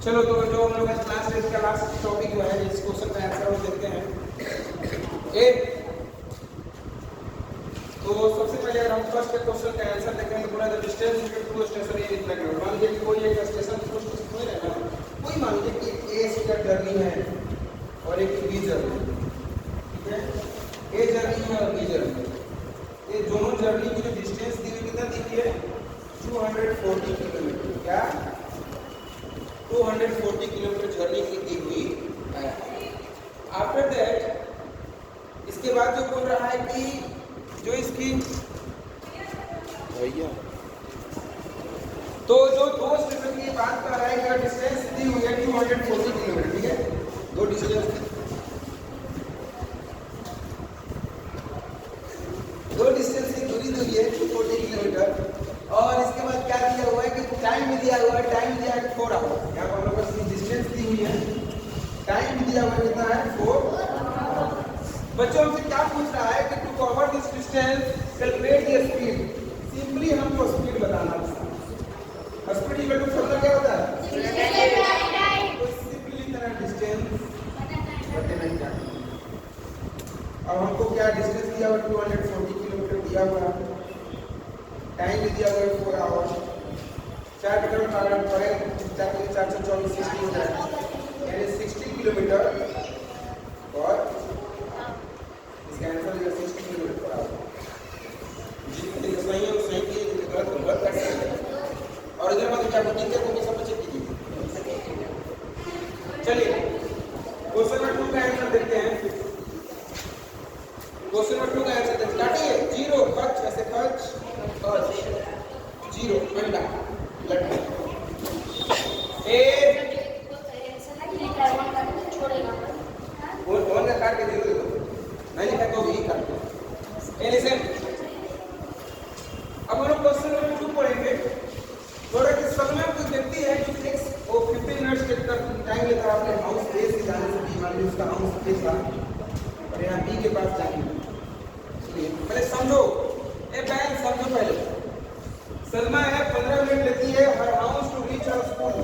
चलो तो जो हम लोग क्लास टेस्ट का लास्ट टॉपिक जो है इस क्वेश्चन का आंसर हम देखते हैं। ए तो सबसे पहले अगर हम फर्स्ट क्वेश्चन का आंसर देखें तो पूरा the distance between two station ये इतना है। मान लीजिए कि कोई एक स्टेशन टू स्टेशन में रहना, कोई मान लीजिए कि ए से का जर्नी है और एक बी जर्नी, ठीक है। ए जर्नी है और बी जर्नी, ये दोनों जर्नी की जो डिस्टेंस दी हुई कितना दी हुई है 240 किलोमीटर। क्या 240 किलोमीटर जर्नी की दी हुई है। आफ्टर दैट इसके बाद जो बोल रहा है कि जो इसकी भैया तो जो दो स्टेशन की बात कर रहा है कि डिस्टेंस दी हुई है 240 किलोमीटर, ठीक है। दो डिस्टेंस की दूरी दी हुई है 240 किलोमीटर और इसके बाद क्या दिया हुआ है कि टाइम भी दिया हुआ है, टाइम दिया है 4 आवर। यहाँ पर हम लोग को डिस्टेंस दी हुई है, टाइम भी दिया हुआ है कितना है 4। बच्चों हमसे क्या पूछ रहा है कि to cover this distance calculate the speed. Simply हमको स्पीड बताना है। स्पीड इक्वल टू फॉर्मूला क्या होता है? तो सिंपली इतना डिस्टेंस बटे क्या। अब हमको क्या डिस्टेंस दिया हुआ 240 किलोमीटर दिया हुआ है, टाइम भी दिया हुआ है 4 आवर। 4 मीटर में पड़े 424 60 हो जाएगा, यानी 60 किलोमीटर और इसका आंसर है 60 किलोमीटर पर आवर। जितने सही है वो सही कीजिए, जितने गलत हो गलत कर सकते। और इधर मतलब क्या टीचर को सब बच्चे कीजिए। चलिए क्वेश्चन नंबर 2 का आंसर देखते हैं। क्वेश्चन नंबर 2 का आंसर देखते हैं। काटिए 0 खर्च, ऐसे खर्च और 0 अंडा लड्डू। ए वन का काट के 0 दे दो, नहीं लिखा तो भी काट दो। ए लिसन, अब हम लोग क्वेश्चन नंबर 2 पढ़ेंगे। थोड़ा कि सब में कोई व्यक्ति है जो 15 मिनट्स तक टाइम लेता है अपने हाउस ए से जाने से बी, मान लीजिए उसका हाउस ए था और यहाँ बी के पास जाने। पहले समझो, ए बहन समझो पहले। सलमा है 15 मिनट लेती है her house to reach her school.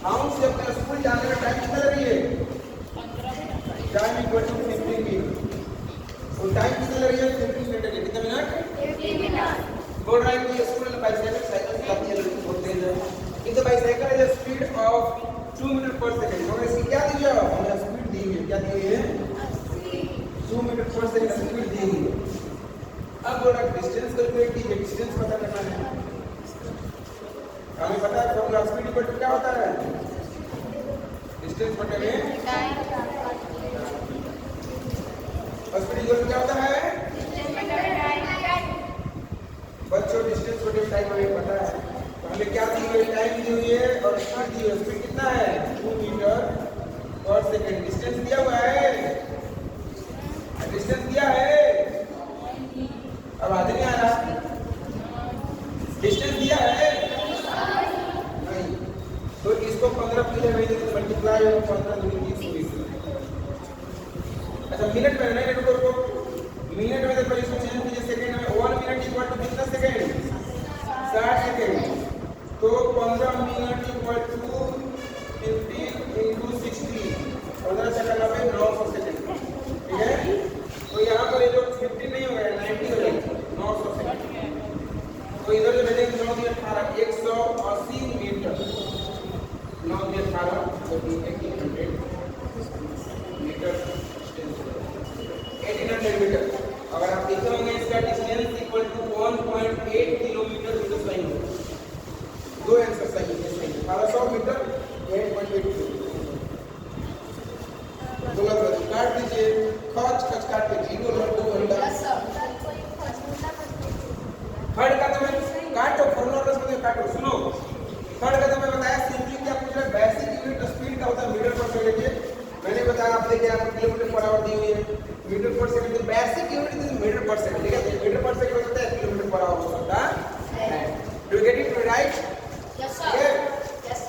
House से अपने स्कूल जाने का टाइम कितना लगी है? Time equal to 15 minute. तो टाइम कितना लगी है? 15 मिनट लगे। कितने मिनट? 15 मिनट। बोल रहा है कि स्कूल में बाइसाइकिल साइकिल चलाती है लड़की बहुत तेज है। If the bicycle has a speed of 2 metre per second, तो इसकी क्या दी है? हमें स्पीड दी हुई है। क्या दी हुई है? 2 मीटर पर सेकंड स्पीड दी हुई है। अब बोला डिस्टेंस कैलकुलेट कीजिए, डिस्टेंस पता करना है। हमें पता है फॉर्मूला स्पीड इक्वल टू क्या होता है? डिस्टेंस बटे में स्पीड इक्वल टू क्या होता है? बच्चों डिस्टेंस बटे टाइम हमें पता है। तो हमें क्या दी हुई है? टाइम दी हुई है और स्पीड दी हुई है। स्पीड कितना है? 2 मीटर पर सेकंड। डिस्टेंस दिया हुआ है, डिस्टेंस दिया है। अब आगे नहीं आ रहा, डिस्टेंस दिया है नहीं, तो इसको 15 मिनट मल्टीप्लाई और 15 दूनी 20। अच्छा मिनट में नहीं, रुको मिनट में देखो इसको चेंज कीजिए सेकंड में। 1 मिनट इक्वल टू कितना सेकंड? 60 सेकंड। तो 15 minute equal to 15 into 60, 15 second में 900 सेकंड, ठीक है। तो यहाँ पर ये जो 50 नहीं हो गया 90 हो जाएगा, 900 सेकंड। तो इधर जो भेजेंगे 9 दिया 18, 180 मीटर। 9 दिया 18 तो 1800 मीटर, 1800 मीटर। अगर आप देखे होंगे इसका डिस्टेंस इक्वल टू 1.8 किलोमीटर तो सही होगा। दो आंसर सही है, सही 1800 मीटर 8.8 किलोमीटर। गलत काट दीजिए, खच काट के 0 लड्डू अंडा। थर्ड का तो मैं काटो फॉर्मूला में काटो। सुनो थर्ड का तो मैं बताया सिंपली क्या पूछ रहा है? बेसिक यूनिट स्पीड का होता है मीटर पर सेकंड। मैंने बताया आप देखिए आपको किलोमीटर पर आवर दी हुई है, मीटर पर सेकंड। तो basic unit is metre per second, ठीक है। मीटर पर सेकंड हो सकता है, किलोमीटर पर आवर हो सकता है। Do you get it right? Yes sir. Yes.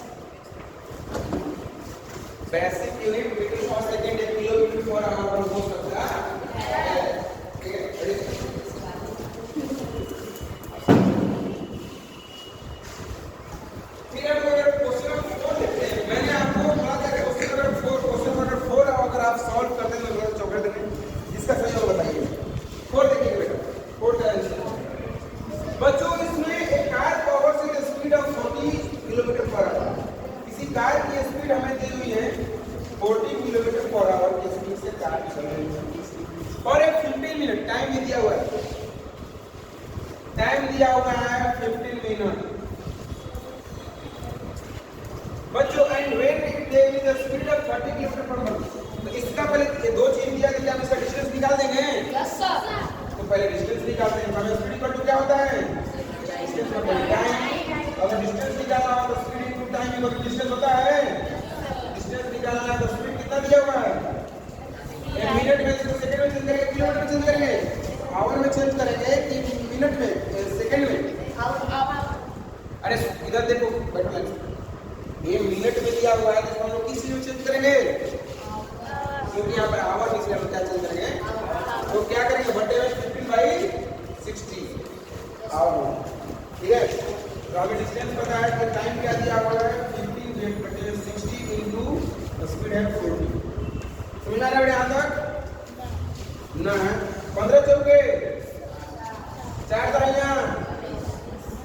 Basic unit metre per second या किलोमीटर पर आवर हो सकता है, ठीक है। फिर अगर क्वेश्चन 4 देखते हैं, मैंने आपको की स्पीड हमें दी हुई है 40 किलोमीटर पर आवर की स्पीड से कार चल रही है और एक 15 मिनट टाइम भी दिया हुआ है। टाइम दिया हुआ है 15 मिनट बच्चों। And when it they with the speed of 30 kilometre per our, तो इसका पहले ये दो चीज दिया कि हम इसका डिस्टेंस निकाल देंगे। Yes, sir. तो पहले डिस्टेंस निकालते हैं। हमें स्पीड इक्वल टू क्या होता है? Distance equal to time. अगर डिस्टेंस निकालना हो तो speed into time equal to distance होता है। डिस्टेंस निकालना है तो स्पीड कितना दिया हुआ है? एक मिनट में, इसको सेकंड में चेंज करेंगे, किलोमीटर में चेंज करेंगे, आवर में चेंज करेंगे कि मिनट में, सेकंड में? अरे इधर देखो, बैठो। ये मिनट में दिया हुआ है तो हम लोग किस में चेंज करेंगे? क्योंकि यहाँ पर आवर में, इसलिए हम क्या चेंज करेंगे? तो क्या करेंगे? बटे में 15/60 आवर। ठीक है, तो हमें डिस्टेंस पता है कि टाइम क्या दिया हुआ है 15/60 इनटू स्पीड है 40। समझ आ रहा है यहाँ तक? ना 15 चौके 4 तरैया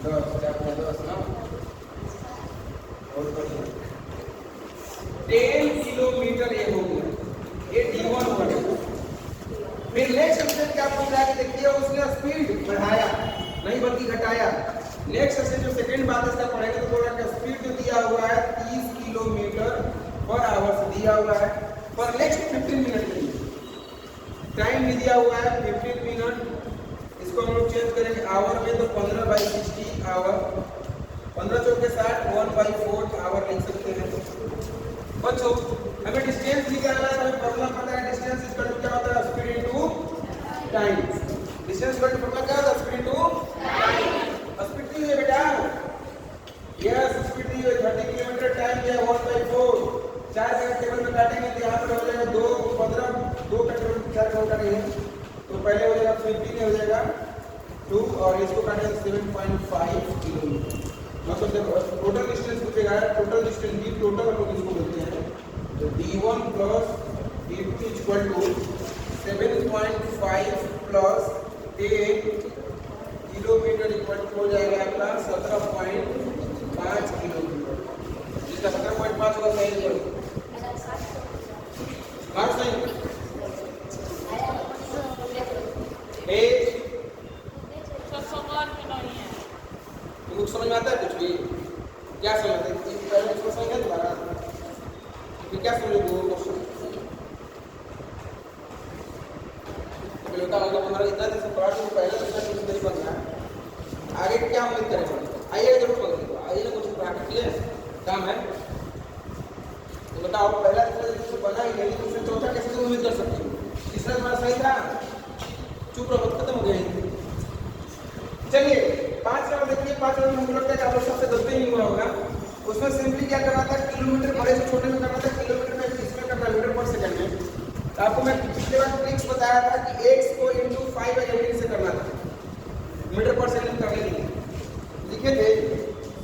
10 ना और 10 किलोमीटर ये हो गया। ये D1 हुआ। फिर नेक्स्ट क्वेश्चन क्या पूछ रहा है कि देखिए उसने स्पीड बढ़ाया नहीं बल्कि घटाया। नेक्स्ट क्वेश्चन जो सेकंड बात इसका पढ़ेंगे तो बोल रहा है कि स्पीड जो दिया हुआ है 30 किलोमीटर पर आवर से दिया हुआ है पर नेक्स्ट 15 मिनट के लिए टाइम भी दिया हुआ है 15 मिनट। इसको हम लोग चेंज करेंगे आवर में तो 15/60 आवर, 15 चौके 60, 1/4 आवर लिख सकते हैं। बच्चों हमें डिस्टेंस निकालना है, हमें फॉर्मूला पता है डिस्टेंस इक्वल टू क्या होता है? Speed into time. Distance equal to formula क्या होता है? Speed into time. स्पीड दी है बेटा, यस स्पीड दी है 30 किलोमीटर, टाइम दिया 1/4। 4 का टेबल में काटेंगे तो यहाँ पर हो जाएगा 2 15, 2 का टेबल 4 का काटेंगे तो पहले हो जाएगा 15 हो जाएगा 2 और इसको काटेंगे 7.5 किलोमीटर। मतलब देखो टोटल डिस्टेंस पूछेगा, टोटल डिस्टेंस डी टोटल हम लोग इसको बोलते हैं। तो D1 plus D2 equal to 7.5 plus 10 kilometre equal to हो जाएगा आपका 17.5 किलोमीटर। जिसका 17.5 होगा सही है, बात सही है। तुमको समझ में आता है कुछ भी? क्या समझ आता है? पहले इसको समझ है तुम्हारा फिर क्या समझोगे वो क्वेश्चन? बेटा होगा हमारा इतना दिन से पढ़ा तो पहले दूसरा कुछ नहीं बन गया, आगे क्या उम्मीद करें? आइए जरूर पढ़ेंगे, आइए ना कुछ पढ़ा के काम है तो बताओ। पहला दूसरा बना ही नहीं, दूसरा चौथा कैसे तुम उम्मीद कर सकते हो? तीसरा तुम्हारा सही था, चुप रहो, खत्म हो गया। चलिए 5 नंबर देखिए। 5 नंबर मुझे लगता है कि आप लोग सबसे गलती नहीं हुआ होगा। उसमें सिंपली क्या करना था? किलोमीटर बड़े से छोटे में करना था, किलोमीटर में इसमें करना मीटर पर सेकंड में। तो आपको मैं पिछले बार ट्रिक्स बताया था कि x को इनटू 5/18 से करना था, मीटर पर सेकंड करने के लिए लिखे थे।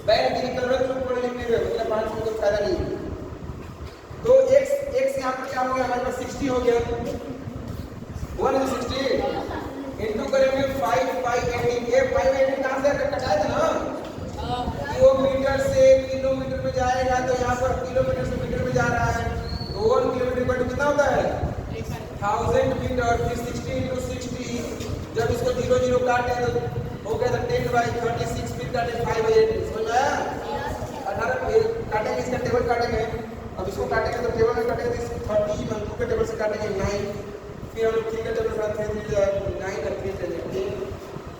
बैठ गिरी कर रहे तो पढ़ लिखने में मतलब 5 में कोई फायदा नहीं। तो x यहाँ पर क्या हो गया? हमारे पास 60 हो गया, 160 इनटू करेंगे 5/18। ये 5/18 कहाँ से कटाया था ना? किलोमीटर से किलोमीटर में जाएगा तो यहाँ पर किलोमीटर से मीटर में जा रहा है तो 1 किलोमीटर पर कितना होता है? 1000 मीटर। फिर 60 इनटू 60, जब इसको 0 0 काटे तो हो गया था 10/36, फिर काटे 5/18। समझ में आया? 18 काटेंगे, इसका टेबल काटेंगे। अब इसको काटेंगे तो टेबल में काटेंगे तो 30 मंटू के टेबल से काटेंगे 9, फिर हम लोग 3 के टेबल से 9 और 3 10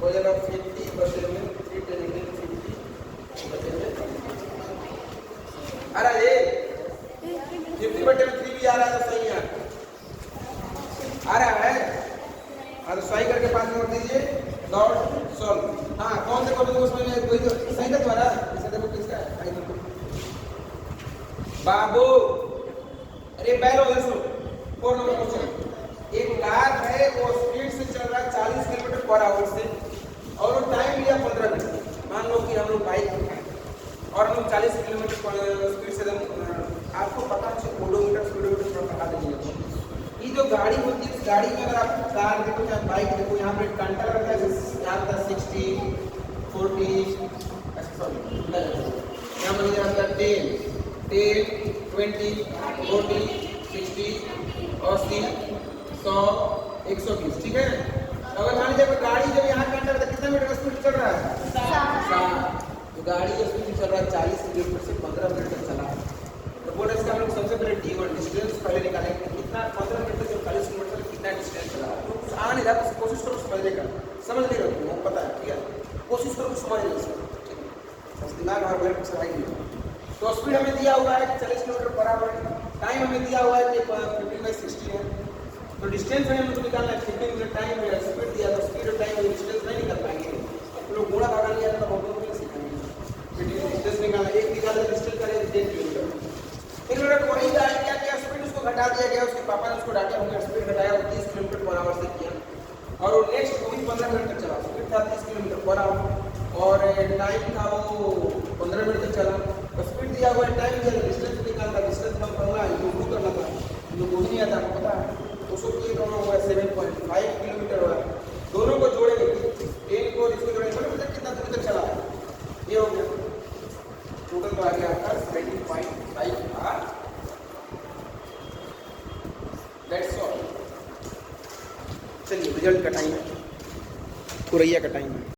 हो जाएगा 50 बचे में 3 10 आ रहा है 50/3 भी आ रहा है तो सही है, आ रहा है। हाँ तो सही करके 5 नंबर दीजिए, डॉट सॉल्व। हाँ कौन से क्वेश्चन को समझ में कोई तो सही था तुम्हारा? इसे देखो किसका है बाबू। अरे बैल हो सुनो 4 नंबर क्वेश्चन। एक कार है वो स्पीड से चल रहा है 40 किलोमीटर पर आवर से और वो टाइम लिया 15 मिनट। मान लो कि हम लोग बाइक में और हम लोग 40 किलोमीटर स्पीड से आपको पता है ओडोमीटर स्पीडोमीटर पर पता नहीं है। ये जो गाड़ी होती है इस गाड़ी में अगर आप कार देखो या बाइक देखो यहाँ पे घंटा रहता है, यहाँ पर 60 40 सॉरी यहाँ पर 10 20, 40, 60, 80, 100, 120, ठीक है। अगर मान लीजिए कोई गाड़ी जब यहाँ के अंदर कितना मीटर का स्पीड चल रहा है 60, तो गाड़ी का स्पीड चल रहा है 40 किलोमीटर से 15 मिनट तक चला। तो बोर्ड इसका हम लोग सबसे पहले D1 डिस्टेंस पहले निकालेंगे, कितना 15 मिनट से 40 किलोमीटर तक कितना डिस्टेंस चला। तो कुछ आ नहीं रहा तो कोशिश करो समझने का, समझ नहीं रहा तुमको पता है, ठीक है, कोशिश करो समझ लो, ठीक है, बस दिमाग हमारा बैठ सही नहीं। तो स्पीड हमें दिया हुआ है 40 किलोमीटर पर आवर, टाइम हमें दिया हुआ है कि 15/60 है। तो डिस्टेंस हमें मतलब निकालना है 15 मिनट टाइम है, स्पीड दिया तो स्पीड और टाइम और डिस्टेंस नहीं निकाल पाएंगे तो लोग गुणा भागा लिया तो बहुत लोग सीखेंगे। डिस्टेंस निकालना, एक निकाला डिस्टेंस करें 10 किलोमीटर, एक मिनट वही गाड़ी क्या किया स्पीड उसको घटा दिया गया, उसके पापा ने उसको डांटा, उन्होंने स्पीड घटाया 30 किलोमीटर पर आवर से किया और वो नेक्स्ट वो भी 15 मिनट तक चला। स्पीड था 30 किलोमीटर पर आवर और टाइम था वो 15 मिनट तक चला। तो स्पीड दिया हुआ है, टाइम दिया, डिस्टेंस निकालना, डिस्टेंस कम करना है, इम्प्रूव करना था, जो कुछ नहीं आता आपको पता है। उसको ये करना हुआ 7.5 किलोमीटर हुआ, दोनों को जोड़ेंगे 10 को इसको जोड़ेंगे मतलब कितना दूर तक चला है, ये हो गया टोटल तो आ गया आपका 17.5 आवर। That's all. चलिए रिजल्ट का टाइम है, पुरैया का टाइम है।